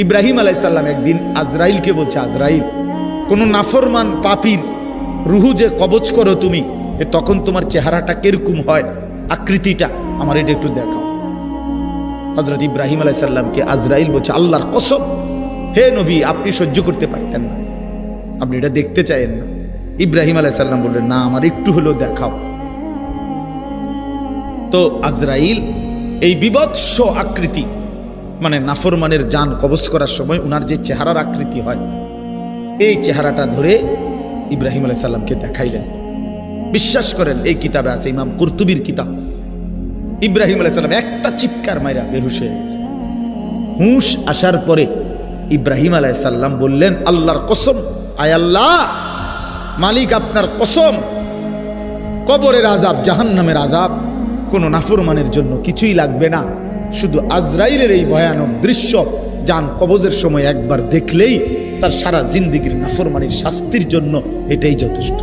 ইব্রাহিম আলাইহিস সালাম একদিন আজরাইলকে বলছে, আজরাইল, কোন নাফরমান পাপীর রুহু যে কবজ করো তুমি, তখন তোমার চেহারাটা কিরকম হয়, আকৃতিটা আমার এটা একটু দেখাও। হযরত ইব্রাহিম আলাইহিস সালামকে আজরাইল বলছে, আল্লাহর কসম হে নবী, আপনি সহ্য করতে পারতেন না, আপনি এটা দেখতে চাইেন না। ইব্রাহিম আলাইহিস সালাম বললেন, না, আমার একটু হলেও দেখাও। তো আজরাইল এই বিভৎস আকৃতি, মানে নাফরমানের জান কবজ করার সময় উনার যে চেহারার আকৃতি হয়, এই চেহারাটা ধরে ইব্রাহিম আলাইহিস সালামকে দেখাইলেন। বিশ্বাস করেন, এই কিতাবে আছে, ইমাম কুরতুবীর কিতাব, ইব্রাহিম আলাইহিস সালাম একটা চিৎকার মাইরা বেহুশ হয়ে গেছে। হুঁশ আসার পরে ইব্রাহিম আলাইহিস সালাম বললেন, আল্লাহর কসম, আয় আল্লাহ, মালিক আপনার কসম, কবরের আযাব, জাহান্নামের আযাব কোনো নাফরমানের জন্য কিছুই লাগবে না, শুধু আজরাইলের এই ভয়ানক দৃশ্য জান কবজের সময় একবার দেখলেই তার সারা জিন্দেগীর নাফরমানির শাস্তির জন্য এটাই যথেষ্ট।